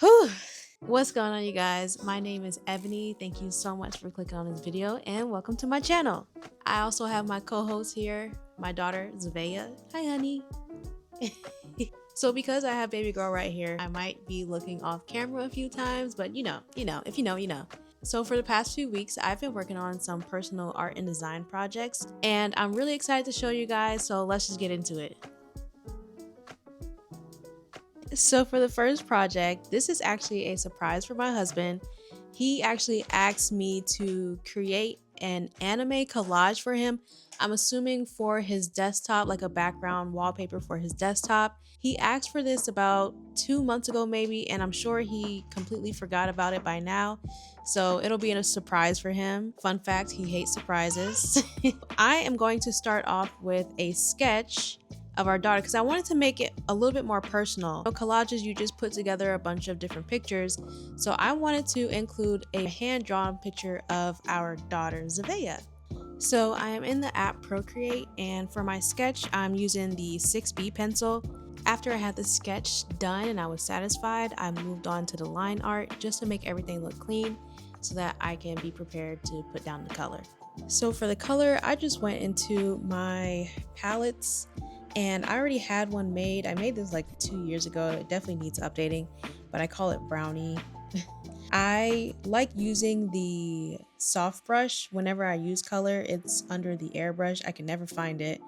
Whew. What's going on, you guys? My name is Ebony. Thank you so much for clicking on this video and welcome to my channel. I also have my co-host here, my daughter Zavea. Hi honey. So because I have baby girl right here, I might be looking off camera a few times, but if you know, you know. So for the past few weeks, I've been working on some personal art and design projects, and I'm really excited to show you guys, so let's just get into it. So for the first project, this is actually a surprise for my husband. He actually asked me to create an anime collage for him. I'm assuming for his desktop, like a background wallpaper for his desktop. He asked for this about 2 months ago maybe, and I'm sure he completely forgot about it by now. So it'll be a surprise for him. Fun fact, he hates surprises. I am going to start off with a sketch of our daughter because I wanted to make it a little bit more personal. Collages, you just put together a bunch of different pictures, so I wanted to include a hand-drawn picture of our daughter Zavea. So I am in the app Procreate, and for my sketch I'm using the 6B pencil. After I had the sketch done and I was satisfied, I moved on to the line art just to make everything look clean so that I can be prepared to put down the color. So for the color, I just went into my palettes, and I already had one made. I made this like 2 years ago. It definitely needs updating, but I call it Brownie. I like using the soft brush whenever I use color. It's under the airbrush. I can never find it.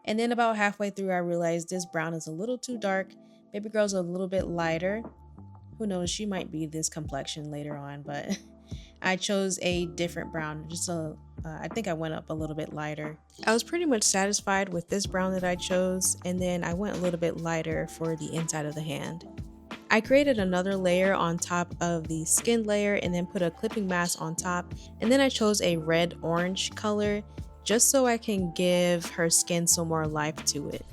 And then about halfway through, I realized this brown is a little too dark. Baby girl's a little bit lighter. Who knows, she might be this complexion later on, but I chose a different brown, I think I went up a little bit lighter. I was pretty much satisfied with this brown that I chose, and then I went a little bit lighter for the inside of the hand. I created another layer on top of the skin layer and then put a clipping mask on top, and then I chose a red-orange color just so I can give her skin some more life to it.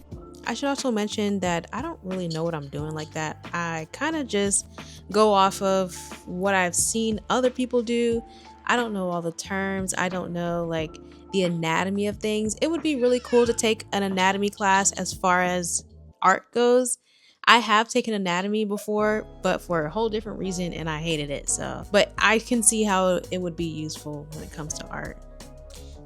I should also mention that I don't really know what I'm doing like that. I kind of just go off of what I've seen other people do. I don't know all the terms. I don't know like the anatomy of things. It would be really cool to take an anatomy class as far as art goes. I have taken anatomy before, but for a whole different reason, and I hated it. But I can see how it would be useful when it comes to art.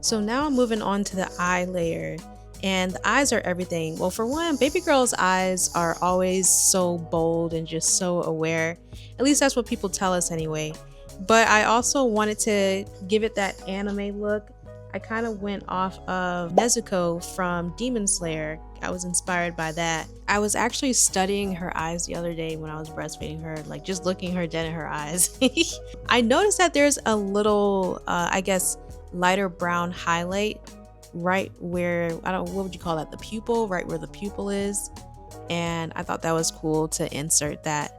So now I'm moving on to the eye layer. And the eyes are everything. Well, for one, baby girl's eyes are always so bold and just so aware. At least that's what people tell us anyway. But I also wanted to give it that anime look. I kind of went off of Nezuko from Demon Slayer. I was inspired by that. I was actually studying her eyes the other day when I was breastfeeding her, like just looking her dead in her eyes. I noticed that there's a little, I guess, lighter brown highlight right where, I don't know, what would you call that? The pupil, right where the pupil is. And I thought that was cool to insert that.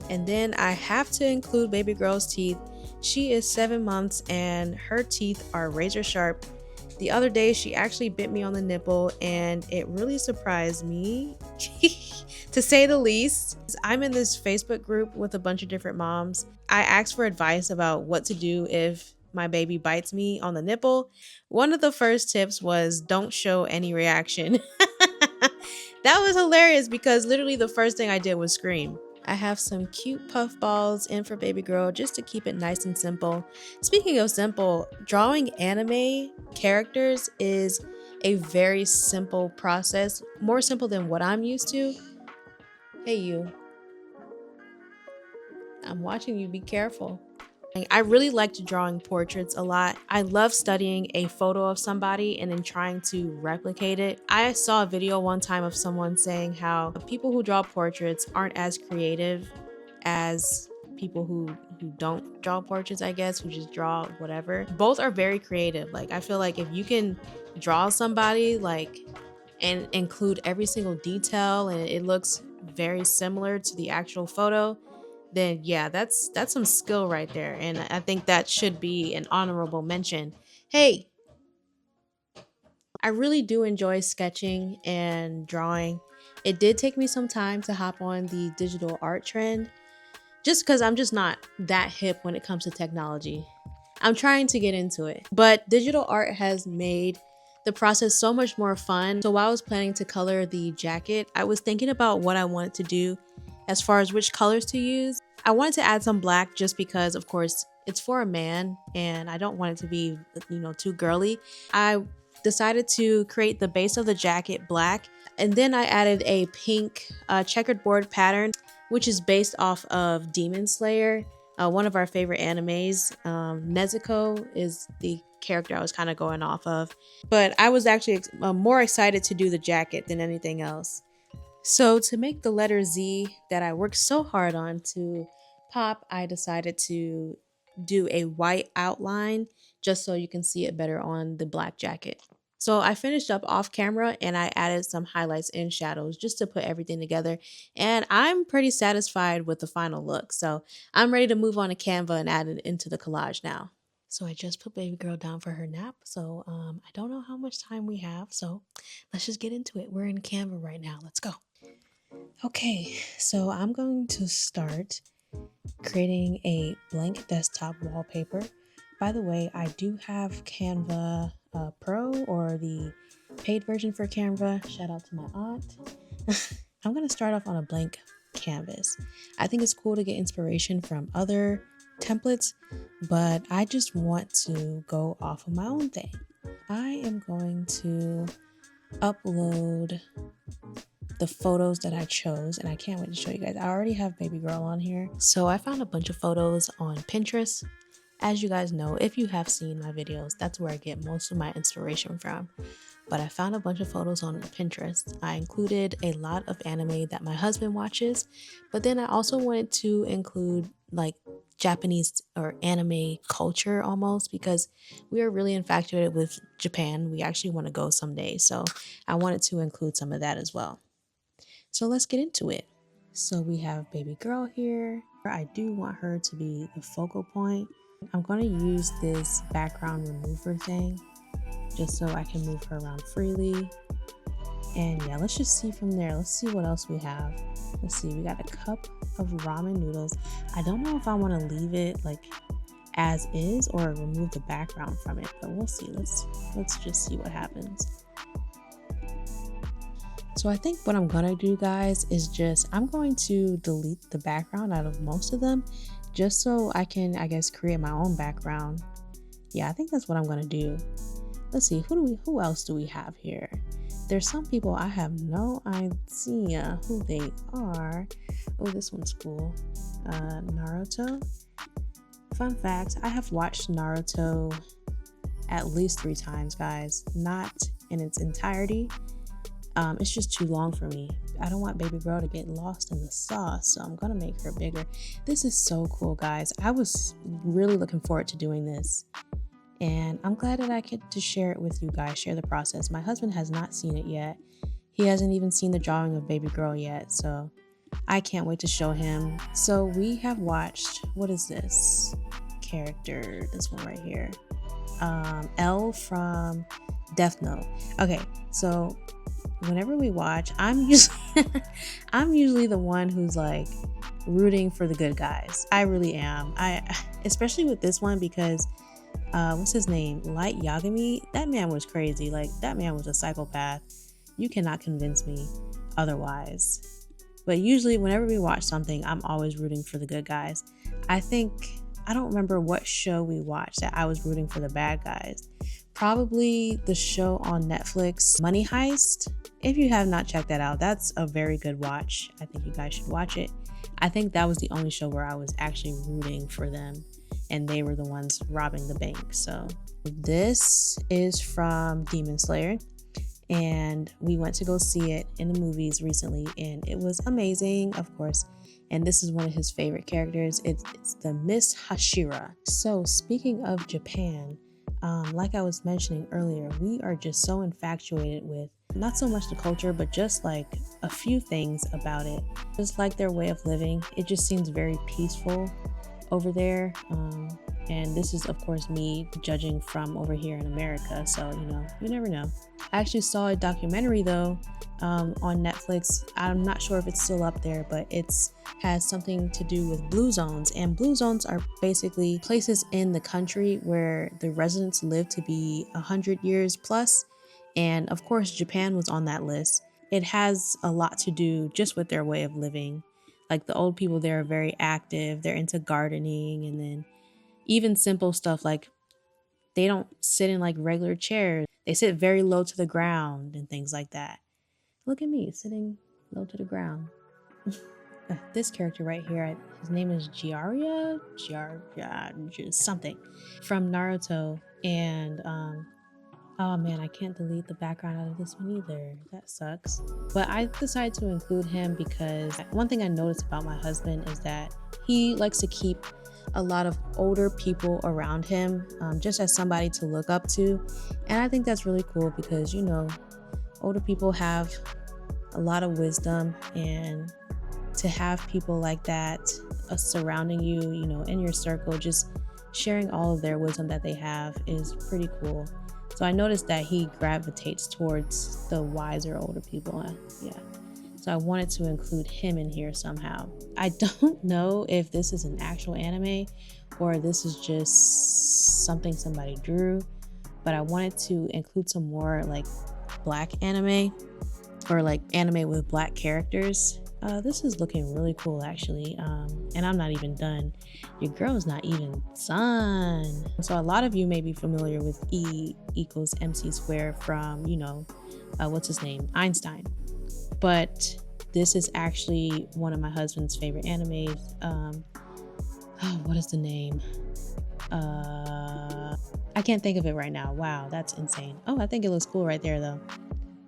And then I have to include baby girl's teeth. She is 7 months and her teeth are razor sharp. The other day she actually bit me on the nipple and it really surprised me to say the least. I'm in this Facebook group with a bunch of different moms. I asked for advice about what to do if my baby bites me on the nipple. One of the first tips was don't show any reaction. That was hilarious because literally the first thing I did was scream. I have some cute puff balls in for baby girl just to keep it nice and simple. Speaking of simple, drawing anime characters is a very simple process, more simple than what I'm used to. Hey you, I'm watching you, be careful. I really liked drawing portraits a lot. I love studying a photo of somebody and then trying to replicate it. I saw a video one time of someone saying how people who draw portraits aren't as creative as people who don't draw portraits, I guess, who just draw whatever. Both are very creative. Like, I feel like if you can draw somebody like and include every single detail and it looks very similar to the actual photo, then yeah, that's some skill right there. And I think that should be an honorable mention. Hey, I really do enjoy sketching and drawing. It did take me some time to hop on the digital art trend, just because I'm just not that hip when it comes to technology. I'm trying to get into it, but digital art has made the process so much more fun. So while I was planning to color the jacket, I was thinking about what I wanted to do as far as which colors to use. I wanted to add some black just because, of course, it's for a man and I don't want it to be, too girly. I decided to create the base of the jacket black, and then I added a pink checkered board pattern, which is based off of Demon Slayer, one of our favorite animes. Nezuko is the character I was kind of going off of, but I was actually more excited to do the jacket than anything else. So to make the letter Z that I worked so hard on to pop, I decided to do a white outline just so you can see it better on the black jacket. So I finished up off camera and I added some highlights and shadows just to put everything together. And I'm pretty satisfied with the final look. So I'm ready to move on to Canva and add it into the collage now. So I just put baby girl down for her nap. So I don't know how much time we have. So let's just get into it. We're in Canva right now. Let's go. Okay, so I'm going to start creating a blank desktop wallpaper. By the way, I do have Canva Pro, or the paid version for Canva. Shout out to my aunt. I'm going to start off on a blank canvas. I think it's cool to get inspiration from other templates, but I just want to go off of my own thing. I am going to upload the photos that I chose, and I can't wait to show you guys. I already have baby girl on here. So I found a bunch of photos on Pinterest. As you guys know, if you have seen my videos, that's where I get most of my inspiration from. But I found a bunch of photos on Pinterest. I included a lot of anime that my husband watches, but then I also wanted to include like Japanese or anime culture almost, because we are really infatuated with Japan. We actually want to go someday, so I wanted to include some of that as well. So let's get into it. So we have baby girl here. I do want her to be the focal point. I'm going to use this background remover thing just so I can move her around freely. And yeah, let's just see from there. Let's see what else we have. Let's see, we got a cup of ramen noodles. I don't know if I want to leave it like as is or remove the background from it, but we'll see. Let's just see what happens. So I think what I'm gonna do, guys, is I'm going to delete the background out of most of them just so I can, I guess, create my own background. Yeah, I think that's what I'm gonna do. Let's see, who else do we have here? There's some people I have no idea who they are. Oh, this one's cool. Naruto. Fun fact, I have watched Naruto at least 3 times, guys. Not in its entirety. It's just too long for me. I don't want baby girl to get lost in the sauce, so I'm gonna make her bigger. This is so cool, guys. I was really looking forward to doing this, and I'm glad that I get to share it with you guys, share the process. My husband has not seen it yet. He hasn't even seen the drawing of baby girl yet, so I can't wait to show him. So we have watched, what is this character? This one right here. L from Death Note. Okay, so whenever we watch, I'm usually the one who's like rooting for the good guys. I really am. Especially with this one, because what's his name? Light Yagami. That man was crazy. Like, that man was a psychopath. You cannot convince me otherwise. But usually whenever we watch something, I'm always rooting for the good guys. I don't remember what show we watched that I was rooting for the bad guys. Probably the show on Netflix, Money Heist. If you have not checked that out, that's a very good watch. I think you guys should watch it. I think that was the only show where I was actually rooting for them, and they were the ones robbing the bank. So this is from Demon Slayer, and we went to go see it in the movies recently, and it was amazing, of course. And this is one of his favorite characters. It's the Miss Hashira. So speaking of Japan, like I was mentioning earlier, we are just so infatuated with not so much the culture, but just like a few things about it. Just like their way of living. It just seems very peaceful over there. And this is, of course, me judging from over here in America. So, you never know. I actually saw a documentary though on Netflix. I'm not sure if it's still up there, but has something to do with blue zones. And blue zones are basically places in the country where the residents live to be 100 years plus. And of course, Japan was on that list. It has a lot to do just with their way of living. Like the old people there are very active, they're into gardening, and then even simple stuff like they don't sit in like regular chairs. They sit very low to the ground and things like that. Look at me sitting low to the ground. This character right here, his name is Jiraiya, something from Naruto. And oh man, I can't delete the background out of this one either. That sucks. But I decided to include him because one thing I noticed about my husband is that he likes to keep a lot of older people around him, just as somebody to look up to. And I think that's really cool because, you know, older people have a lot of wisdom, and to have people like that surrounding you, you know, in your circle, just sharing all of their wisdom that they have is pretty cool. So I noticed that he gravitates towards the wiser older people. Yeah. So I wanted to include him in here somehow. I don't know if this is an actual anime or this is just something somebody drew, but I wanted to include some more like black anime or like anime with black characters. This is looking really cool actually, and I'm not even done. Your girl is not even done. So a lot of you may be familiar with E equals MC squared from, you know, what's his name? Einstein. But this is actually one of my husband's favorite animes. What is the name? I can't think of it right now. Wow, that's insane. Oh, I think it looks cool right there though.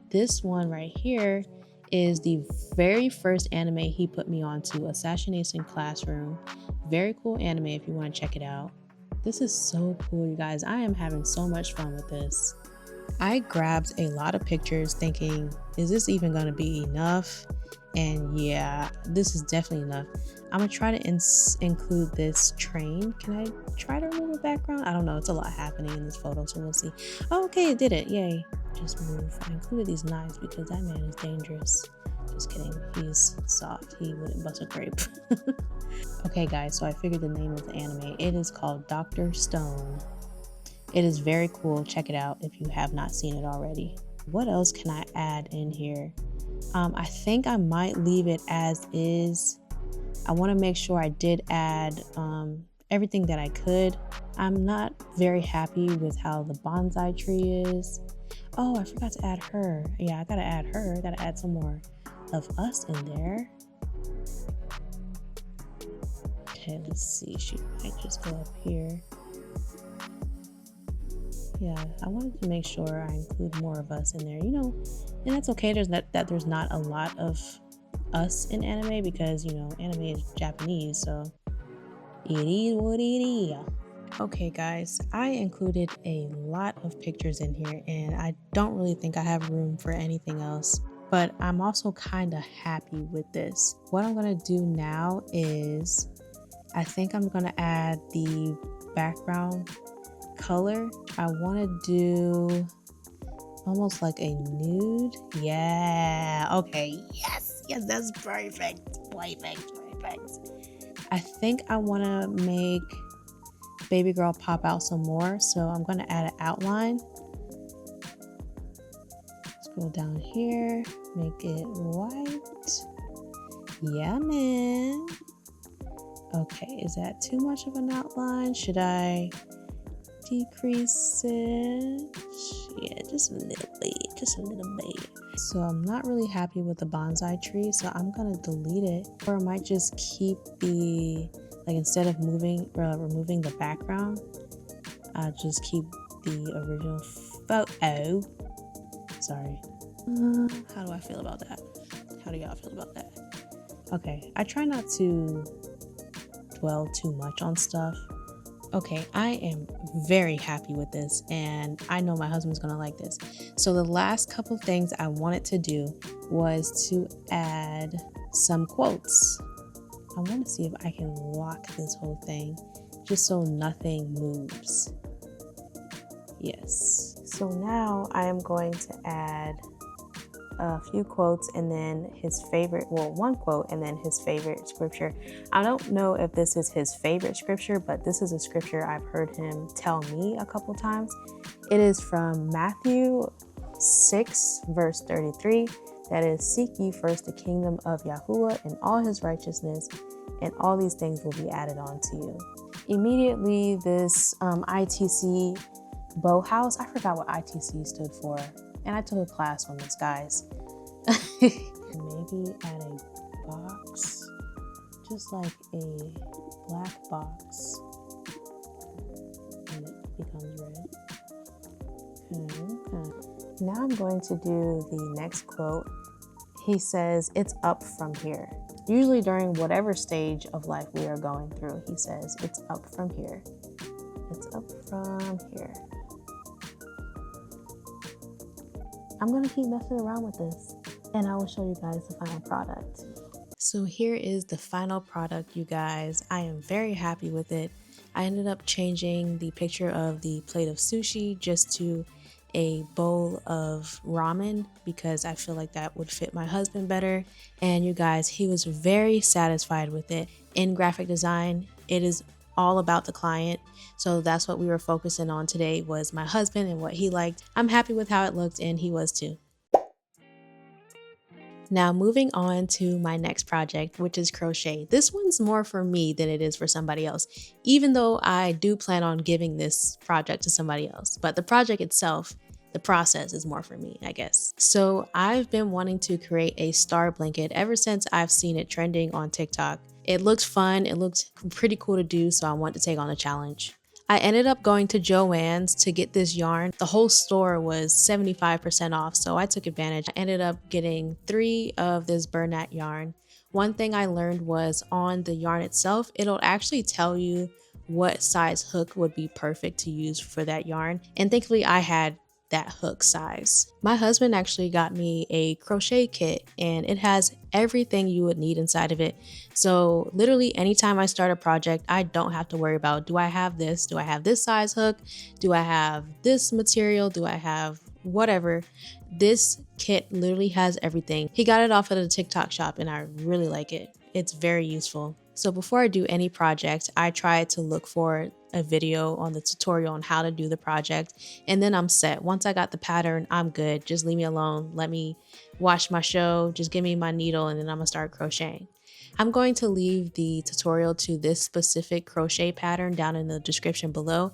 This one right here is the very first anime he put me on to, Assassination Classroom. Very cool anime if you want to check it out. This is so cool, you guys. I am having so much fun with this. I grabbed a lot of pictures thinking, is this even going to be enough? And yeah, this is definitely enough. I'm going to try to include this train. Can I try to remove the background? I don't know. It's a lot happening in this photo, so we'll see. Oh, okay, it did it. Yay. Just move. I included these knives because that man is dangerous. Just kidding. He's soft. He wouldn't bust a grape. Okay, guys, so I figured the name of the anime. It is called Dr. Stone. It is very cool. Check it out if you have not seen it already. What else can I add in here? I think I might leave it as is. I want to make sure I did add everything that I could. I'm not very happy with how the bonsai tree is. Oh, I forgot to add her. Yeah, I gotta add her. I gotta add some more of us in there. Okay, let's see. She might just go up here. Yeah, I wanted to make sure I include more of us in there, you know, and that's okay. There's there's not a lot of us in anime because, you know, anime is Japanese, so it is what it is. Okay guys, I included a lot of pictures in here and I don't really think I have room for anything else, but I'm also kind of happy with this. What I'm going to do now is I think I'm going to add the background color. I want to do almost like a nude. Yeah, okay, yes, that's perfect. I think I want to make baby girl pop out some more, so I'm going to add an outline. Scroll down here, make it white. Yeah, man. Okay, is that too much of an outline? Should I decrease it? Yeah, just a little bit. So I'm not really happy with the bonsai tree, so I'm gonna delete it, or I might just keep the, like, instead of removing the background, I'll just keep the original photo. Sorry. How do I feel about that? How do y'all feel about that? Okay, I try not to dwell too much on stuff. Okay, I am very happy with this and I know my husband's gonna like this. So the last couple things I wanted to do was to add some quotes. I want to see if I can lock this whole thing just so nothing moves. Yes. So now I am going to add a few quotes and then his favorite, well, one quote and then his favorite scripture. I don't know if this is his favorite scripture, but this is a scripture I've heard him tell me a couple times. It is from Matthew 6 verse 33. That is, seek ye first the kingdom of Yahuwah and all his righteousness, and all these things will be added on to you. Immediately, this ITC bow house, I forgot what ITC stood for, and I took a class on this, guys. Maybe add a box, just like a black box, and it becomes red. Okay. Now I'm going to do the next quote. He says, "It's up from here." Usually during whatever stage of life we are going through, he says, "It's up from here. It's up from here." I'm gonna keep messing around with this, and I will show you guys the final product. So here is the final product, you guys. I am very happy with it. I ended up changing the picture of the plate of sushi just to a bowl of ramen because I feel like that would fit my husband better. And you guys, he was very satisfied with it. In graphic design, it is all about the client. So that's what we were focusing on today, was my husband and what he liked. I'm happy with how it looked, and he was too. Now moving on to my next project, which is crochet. This one's more for me than it is for somebody else, even though I do plan on giving this project to somebody else. But the project itself, the process is more for me, I guess. So I've been wanting to create a star blanket ever since I've seen it trending on TikTok. It looked fun, it looked pretty cool to do, so I wanted to take on the challenge. I ended up going to Joann's to get this yarn. The whole store was 75% off, so I took advantage. I ended up getting 3 of this Bernat yarn. One thing I learned was on the yarn itself, it'll actually tell you what size hook would be perfect to use for that yarn. And thankfully I had that hook size. My husband actually got me a crochet kit, and it has everything you would need inside of it. So literally anytime I start a project, I don't have to worry about, do I have this? Do I have this size hook? Do I have this material? Do I have whatever? This kit literally has everything. He got it off at a TikTok shop and I really like it. It's very useful. So before I do any project, I try to look for a video on the tutorial on how to do the project, and then I'm set. Once I got the pattern, I'm good. Just leave me alone. Let me watch my show. Just give me my needle and then I'm gonna start crocheting. I'm going to leave the tutorial to this specific crochet pattern down in the description below.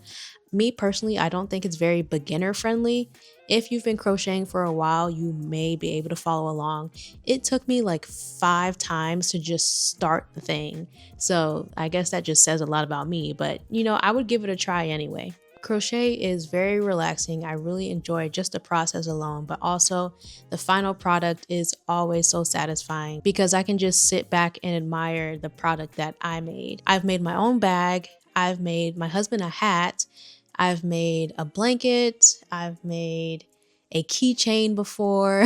Me personally, I don't think it's very beginner friendly. If you've been crocheting for a while, you may be able to follow along. It took me like 5 times to just start the thing. So I guess that just says a lot about me, but you know, I would give it a try anyway. Crochet is very relaxing. I really enjoy just the process alone, but also the final product is always so satisfying because I can just sit back and admire the product that I made. I've made my own bag. I've made my husband a hat. I've made a blanket. I've made a keychain before.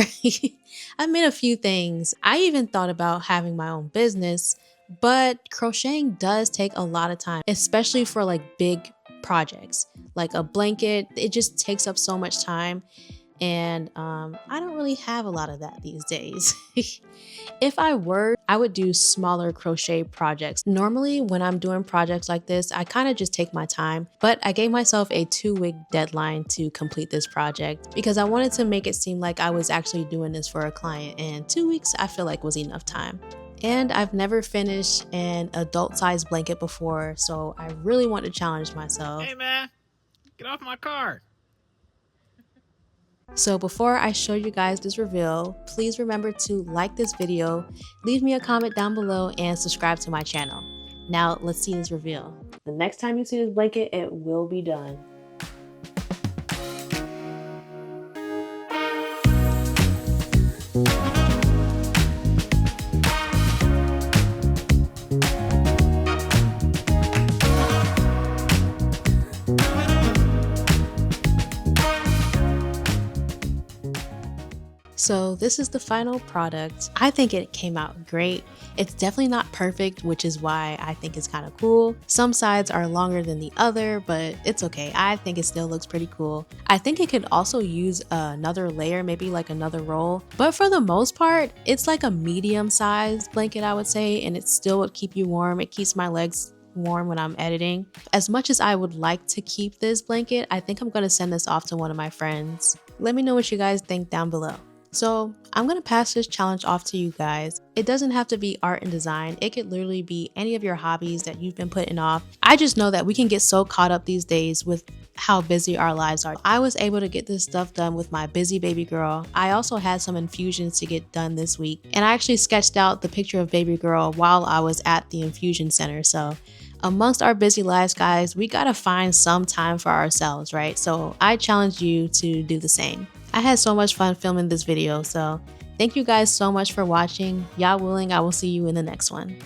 I've made a few things. I even thought about having my own business, but crocheting does take a lot of time, especially for like big projects. Like a blanket, it just takes up so much time. And I don't really have a lot of that these days. If I were, I would do smaller crochet projects. Normally when I'm doing projects like this, I kind of just take my time, but I gave myself a 2-week deadline to complete this project because I wanted to make it seem like I was actually doing this for a client, and 2 weeks I feel like was enough time. And I've never finished an adult size blanket before, so I really want to challenge myself. Hey man, get off my car. So before I show you guys this reveal, please remember to like this video, leave me a comment down below, and subscribe to my channel. Now let's see this reveal. The next time you see this blanket, it will be done. So this is the final product. I think it came out great. It's definitely not perfect, which is why I think it's kind of cool. Some sides are longer than the other, but it's okay. I think it still looks pretty cool. I think it could also use another layer, maybe like another roll. But for the most part, it's like a medium-sized blanket, I would say, and it still would keep you warm. It keeps my legs warm when I'm editing. As much as I would like to keep this blanket, I think I'm going to send this off to one of my friends. Let me know what you guys think down below. So I'm gonna pass this challenge off to you guys. It doesn't have to be art and design. It could literally be any of your hobbies that you've been putting off. I just know that we can get so caught up these days with how busy our lives are. I was able to get this stuff done with my busy baby girl. I also had some infusions to get done this week, and I actually sketched out the picture of baby girl while I was at the infusion center. So amongst our busy lives, guys, we gotta find some time for ourselves, right? So I challenge you to do the same. I had so much fun filming this video, so thank you guys so much for watching. Yah willing, I will see you in the next one.